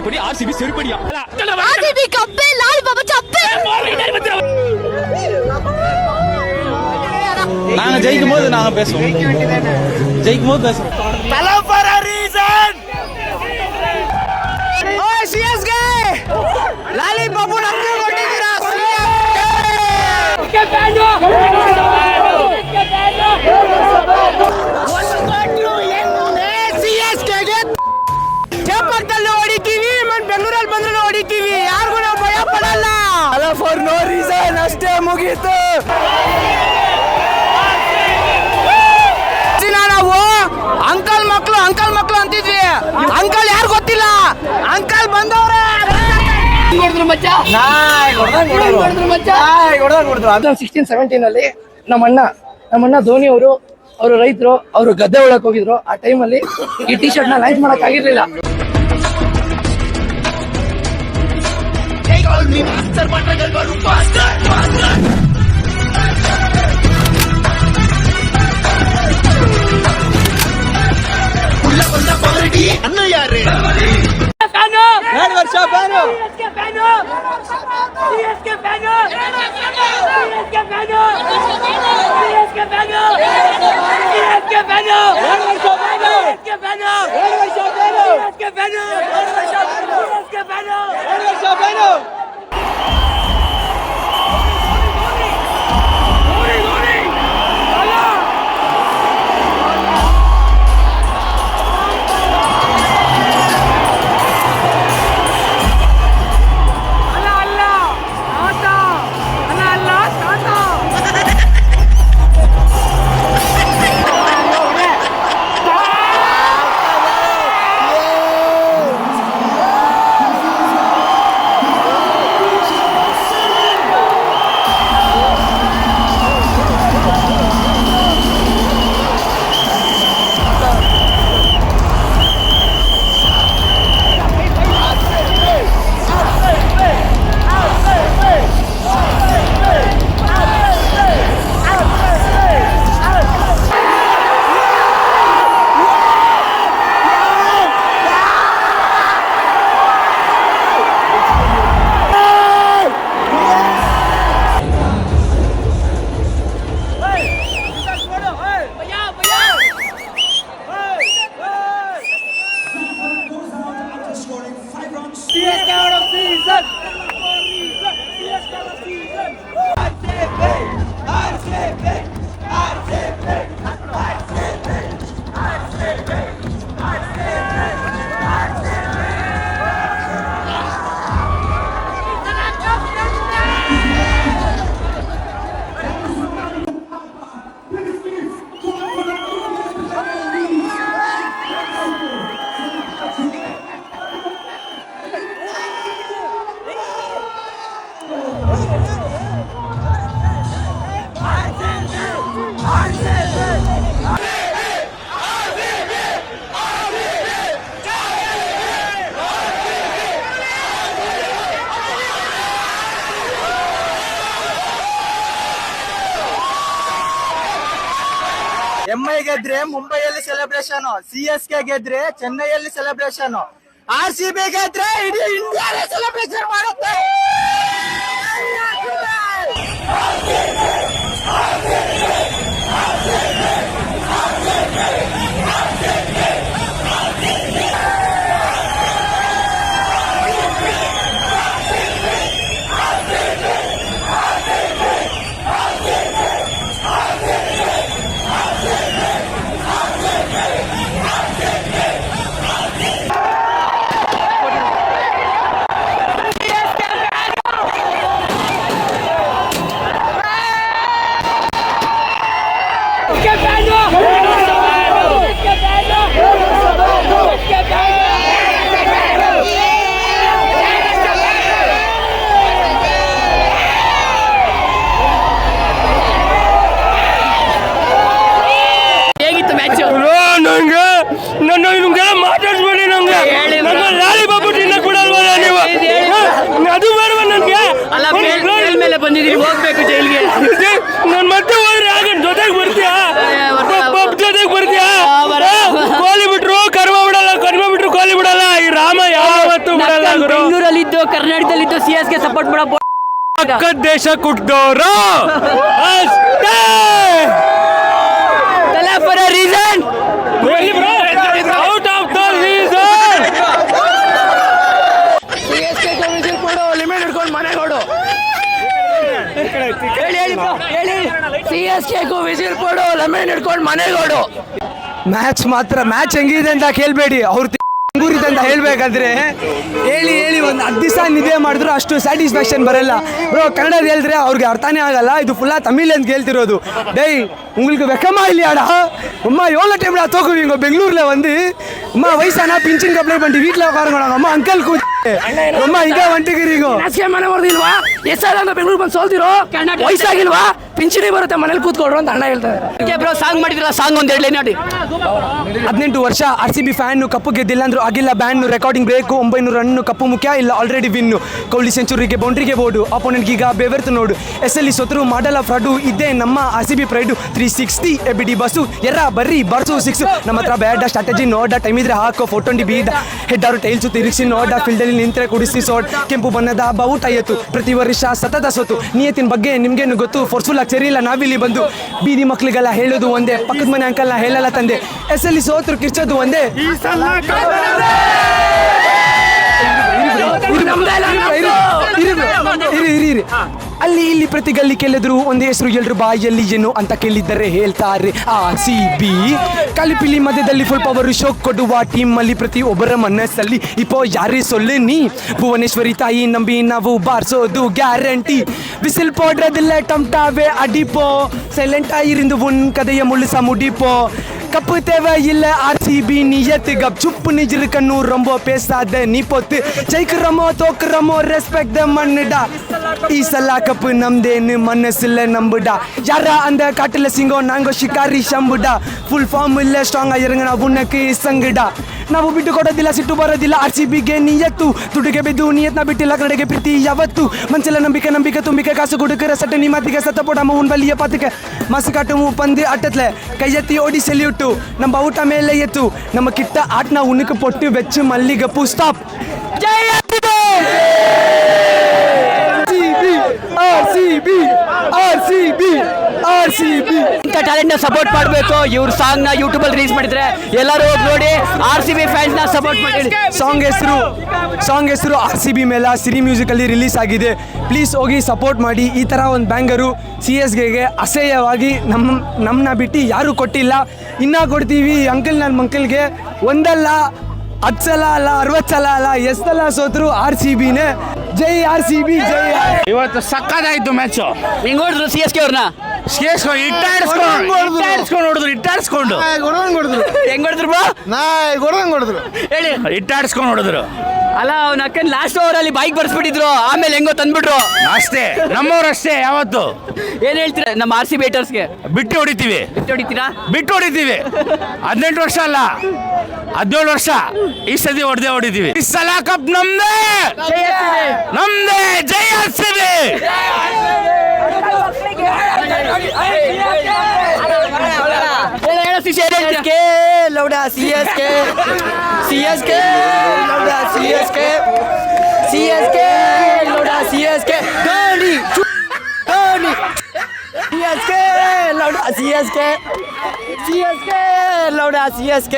படி RCB செருப்படியா RCB கப்பே Lal Baba Subway. நாங்க ஜெயிக்கும் போது நாங்க பேசுவோம், ஜெயிக்கும் போது பேசுவோம். ಸಿಎಸ್ಗೆ ಲಾಲಿ ಬಾಬು ನಮ್ಗೆ ಕೊಟ್ಟಿದ್ದೀರಾ? ಸಿಎಸ್ಗೆ ಪಕ್ಕದಲ್ಲಿ ಹೊಡಿತೀವಿ, ಬೆಂಗಳೂರಲ್ಲಿ ಬಂದ್ರೆ ಹೊಡಿತೀವಿ, ಯಾರಿಗೂ ನಾವು ಭಯ ಪಡಲ್ಲ. ಅಲ್ಲ ಫಾರ್ ನೋ ರೀಸನ್ ಅಷ್ಟೇ ಮುಗೀತು. ನಾವು ಅಂಕಲ್ ಮಕ್ಕಳು ಅಂತಿದ್ವಿ, ಅಂಕಲ್ ಯಾರು ಗೊತ್ತಿಲ್ಲ, ಅಂಕಲ್ ಬಂದವ್ರೆ. 16-17 ಅಲ್ಲಿ ನಮ್ಮಣ್ಣ ಧೋನಿ ಅವರು ರೈತರು, ಅವರು ಗದ್ದೆ ಒಳಕ್ ಹೋಗಿದ್ರು. ಆ ಟೈಮಲ್ಲಿ ಈ ಟಿ ಶರ್ಟ್ ನ ಲಾಂಚ್ ಮಾಡಕ್ ಆಗಿರ್ಲಿಲ್ಲ. ಅನ್ನ ಯಾರೇ 2 ವರ್ಷ ಫ್ಯಾನು. ಎಂಐ ಗೆದ್ರೆ ಮುಂಬೈಯಲ್ಲಿ ಸೆಲೆಬ್ರೇಷನ್, ಸಿಎಸ್ಕೆ ಗೆದ್ರೆ ಚೆನ್ನೈಯಲ್ಲಿ ಸೆಲೆಬ್ರೇಷನ್, ಆರ್ಸಿಬಿ ಗೆದ್ರೆ ಇಡೀ ಇಂಡಿಯಾದಲ್ಲಿ ಸೆಲೆಬ್ರೇಷನ್ ಮಾಡುತ್ತೆ. ಬೆಂಗಳೂರಲ್ಲಿದ್ದು ಕರ್ನಾಟಕದಲ್ಲಿದ್ದು CS ಗೆ ಸಪೋರ್ಟ್ ಮಾಡೋ ಪಕ್ಕದ ದೇಶ ಕುಟ್ಟೋರು for a reason out of the reason CSK whistle ಕೊಡು ಲಿಮಿಟ್ ಹಿಡ್ಕೊಂಡು ಮನೆಗೆ ಹೊಡು ಹೇಳಿ CSK ವಿಸಿಲ್ ಕೊಡು ಲಿಮಿಟ್ ಹಿಡ್ಕೊಂಡು ಮನೆಗೆ ಹೊಡು ಮ್ಯಾಚ್ ಮಾತ್ರ ಮ್ಯಾಚ್ ಹೆಂಗಿದೆ ಅಂತ ಕೇಳಬೇಡಿ ಅವ್ರು ಹೆಂಗೂರಿದೆ ಅಂತ ಹೇಳ್ಬೇಕಾದ್ರೆ ಹೇಳಿ ಒಂದು 10 ದಿವಸ ನಿದ್ದೆ ಮಾಡಿದ್ರು ಅಷ್ಟು ಸ್ಯಾಟಿಸ್ಫ್ಯಾಕ್ಷನ್ ಬರಲ್ಲ ಬ್ರೋ ಕನ್ನಡದಲ್ಲಿ ಹೇಳಿದ್ರೆ ಅವ್ರಿಗೆ ಅರ್ಥನೇ ಆಗಲ್ಲ ಇದು ಫುಲ್ಲಾ ತಮಿಳ್ ಅಂತ ಕೇಳ್ತಿರೋದು டேய் உங்களுக்கு வெக்கமா இல்லையாடா அம்மா எவ்வளோ டைம்டா தோக்குவீங்க பெங்களூர்ல வந்து அம்மா வயசானா பிஞ்சின் அப்ளை பண்ணி வீட்டில் உட்காருங்க அம்மா ಅಂಕಲ್ ಅಮ್ಮ ಈಗ ಹೊಂಟಿಗಿರಿಗೋ ನಾಚಿಕೆ ಮನೆ ಬರ್ದಿಲ್ವಾ ಎಷ್ಟಾಗ ಬೆಂಗಳೂರು ಬಂದು ಸೋಲ್ತಿರೋ ವಯಸ್ಸಾಗಿಲ್ವಾ ಪಿಂಚಣಿ ಬರುತ್ತೆ ಮನೇಲಿ ಕೂತ್ಕೊಳ್ರು ಅಂತ ಅಣ್ಣ ಹೇಳ್ತಾರೆ ಬ್ರೋ ಸಾಂಗ್ ಮಾಡಿದ್ರಲ್ಲ ಸಾಂಗ್ ಒಂದು ಹೇಳಿ ನೋಡಿ 18 ವರ್ಷ RCB ಫ್ಯಾನ್ ಕಪ್ಪು ಗೆದ್ದಿಲ್ಲ ಅಂದ್ರು ಆಗಿಲ್ಲ ban recording break 900 run cup ಮುಖ್ಯ ಇಲ್ಲ ಆಲ್ರೆಡಿ ವಿನ್ನು ಕೊಹ್ಲಿ ಸೆಂಚುರಿಗೆ ಬೌಂಡ್ರಿಗೆ ಬೋರ್ಡು ಅಪೋನೆಂಟ್ ಈಗ ಬೆವರ್ತು ನೋಡು SLE ಸೋತರು ಮಾಡಲ್ಲ ಫ್ರಾಡು ಇದ್ದೇ ನಮ್ಮ RCB ಪ್ರೈಡು 360 ಎಬಿಡಿ ಬಸ್ಸು ಎರ್ರ ಬರ್ರಿ ಬರ್ಸು 6 ನಮ್ಮ ಹತ್ರ ಬೇಡ ಸ್ಟ್ರಾಟಜಿ ನೋಡ ಟೈಮ್ ಇದ್ರೆ ಹಾಕೋ 420 ಬೀದ ಹೆಡ್ ಅವರು ಟೈಲ್ಸು ತಿರುಗಿಸಿ ನೋಡ ಫೀಲ್ಡಲ್ಲಿ ನಿಂತ್ರೆ ಕುಡಿಸಿ ಸೋಡ್ ಕೆಂಪು ಬಣ್ಣದ ಬಾವುಟ ಆಯಿತು ಪ್ರತಿ ವರ್ಷ ಸತತ ಸೋತು ನಿಯತ್ತಿನ ಬಗ್ಗೆ ನಿಮ್ಗೇನು ಗೊತ್ತು ಫೋರ್ಸ್ಫುಲ್ ಆಗಿ ಸರಿ ಇಲ್ಲ ನಾವಿಲ್ಲಿ ಬಂದು ಬೀದಿ ಮಕ್ಳಿಗೆಲ್ಲ ಹೇಳೋದು ಒಂದೇ ಪಕ್ಕದ ಮನೆ ಅಂಕಲ್ನ ಹೇಳಲ್ಲ ತಂದೆ SLE ಸೋತ್ರು ಕಿರ್ಚೋದು ಒಂದೇ ಇರಿ ಅಲ್ಲಿ ಇಲ್ಲಿ ಪ್ರತಿ ಗಲ್ಲಿ ಕೇಳಿದ್ರು ಒಂದೇ ಹೆಸರು ಎಲ್ರು ಬಾಯಲ್ಲಿ ಏನು ಅಂತ ಕೇಳಿದರೆ ಹೇಳ್ತಾರೆ RCB ಕಲಿಪಿಲಿ ಮಧ್ಯದಲ್ಲಿ ಫುಲ್ ಪವರ್ ಶೋಕ್ ಕೊಡುವ ಟೀಮ್ ಅಲ್ಲಿ ಪ್ರತಿ ಒಬ್ಬರ ಮನಸ್ಸಲ್ಲಿ ಇಪ್ಪೋ ಯಾರೇ ಸೊಲ್ಲು ನೀ ಭುವನೇಶ್ವರಿ ತಾಯಿ ನಂಬಿ ನಾವು ಬಾರಿಸೋದು ಗ್ಯಾರಂಟಿ ಬಿಸಿಲ್ போடுறதில்ல டம்டாவே அடிப்போ சைலண்ட் ஆயிருந்து உன் கதையை முழுசா முடிப்போ கப்பு தேவை இல்ல RCB நியத்து கப் சுப்பு நிஜிருக்கன்னு ரொம்ப பேசாத நீ பொத்து ஜெயிக்கிறோமோ தோக்குறோமோ ரெஸ்பெக்ட் த மண்ணுடா ಈ ಸಲ ಕಪ್ಪು ನಮ್ದೇನು ಮನಸ್ಸಿಲ್ಲ ನಂಬುಡ ಯಾರ ಅಂದ ಕಾಟಲ ಸಿಂಗೋ ನಾಂಗೋ ಶಿಕಾರಿ ಶಂಬುಡ ಫುಲ್ ಫಾರ್ಮ್ ಇಲ್ಲ ಸ್ಟ್ರಾಂಗ್ ಆಗಿರಂಗ ನಾವು ಉಣ್ಣಕ್ಕೆ ಸಂಗಡ ನಾವು ಬಿಟ್ಟು ಕೊಡೋದಿಲ್ಲ ಸಿಟ್ಟು ಬರೋದಿಲ್ಲ RCBಗೆ ನಿಯತ್ತು ತುಡುಗೆ ಬಿದ್ದು ನಿಯತ್ನ ಬಿಟ್ಟಿಲ್ಲ ಕಡೆಗೆ ಪ್ರೀತಿ ಯಾವತ್ತು ಮನಸ್ಸೆಲ್ಲ ನಂಬಿಕೆ ತುಂಬಿಕೆ ಕಾಸು ಗುಡುಕರ ಸಟ್ಟ ನಿಮ್ಮತ್ತಿಗೆ ಸತ್ತ ಪೋಡ ಮೂನ್ ಬಲಿಯ ಪಾತಿಕೆ ಮಸಿ ಕಾಟು ಪಂದಿ ಅಟ್ಟತ್ಲೆ ಕೈ ಎತ್ತಿ ಓಡಿ ಸೆಲ್ಯೂಟು ನಮ್ಮ ಊಟ ಮೇಲೆ ಎತ್ತು ನಮ್ಮ ಕಿಟ್ಟ ಆಟ್ನ ಉಣ್ಣಕ್ಕೆ ಪೊಟ್ಟು ಬೆಚ್ಚು ಮಲ್ಲಿಗಪ್ಪು ಸ್ಟಾಪ್ ಜೈ RCB ಇಂಥ ಟ್ಯಾಲೆಂಟ್ ನ ಸಪೋರ್ಟ್ ಮಾಡಬೇಕು ಇವ್ರ ಸಾಂಗ್ ನ ಯೂಟ್ಯೂಬ್ ಅಲ್ಲಿ ರಿಲೀಸ್ ಮಾಡಿದ್ರೆ ಎಲ್ಲರೂ ಹೋಗಿ ನೋಡಿ RCB ಫ್ಯಾನ್ಸ್ ನ ಸಪೋರ್ಟ್ ಮಾಡಿ ಸಾಂಗ್ ಹೆಸರು RCB ಮೇಲ ಸಿರಿ ಮ್ಯೂಸಿಕ್ ಅಲ್ಲಿ ರಿಲೀಸ್ ಆಗಿದೆ ಪ್ಲೀಸ್ ಹೋಗಿ ಸಪೋರ್ಟ್ ಮಾಡಿ ಈ ತರ ಒಂದು ಬ್ಯಾಂಗರು CSKಗೆ ಅಸಹ್ಯವಾಗಿ ನಮ್ಮನ್ನ ಬಿಟ್ಟು ಯಾರು ಕೊಟ್ಟಿಲ್ಲ ಇನ್ನ ಕೊಡ್ತೀವಿ ಅಂಕಲ್ ನನ್ನ ಮಂಕಲ್ಗೆ ಒಂದಲ್ಲ 10 ಸಲ ಅಲ್ಲ 60 ಸಲ ಅಲ್ಲ ಎಷ್ಟು ಸಲ ಸೋತ್ರು RCBನೇ ಜೈ RCB ಜೈ ಇವತ್ತು ಸಕ್ಕದಾಯ್ತು ಮ್ಯಾಚ್ ಹೆಂಗ್ ಹೊಡೆದ್ರು CSK ಅವ್ರನ್ನ ಇಟ್ಟಾಡ್ಸ್ಕೊಂಡು ಹೆಂಗ್ ಹೊಡೆದ್ರು ಹೇಳಿ ಇಟ್ಟಾಡ್ಸ್ಕೊಂಡು ಹೊಡೆದ್ರು ಅಲ್ಲ ಅವ್ನ ಅಕ್ಕನ್ ಲಾಸ್ಟ್ ಓವರ್ ಅಲ್ಲಿ ಬೈಕ್ ಬರ್ಸ್ಬಿಟ್ಟಿದ್ರು ಆಮೇಲೆ ಹೆಂಗೋ ತಂದ್ಬಿಟ್ರು ಅಷ್ಟೇ ನಮ್ಮವ್ರಷ್ಟೇ ಯಾವತ್ತು ಏನ್ ಹೇಳ್ತೀರಾ ನಮ್ಮ RCB ಹೇಟರ್ಸ್ಗೆ ಬಿಟ್ಟು ಹೊಡಿತೀವಿ ಬಿಟ್ಟು ಹೊಡಿತೀರಾ 18 ವರ್ಷ ಅಲ್ಲ 17 ವರ್ಷ ಈ ಸತಿ ಹೊಡಿತೀವಿ ಈ ಸಲ ಕಪ್ ನಮ್ದೇ ಜೈ RCB CSK ಲೌಡಾ CSK ಲೌಡಾ CSK ಲೌಡಾ CSK Dhoni CSK ಲೌಡಾ CSK ಲೌಡಾ CSK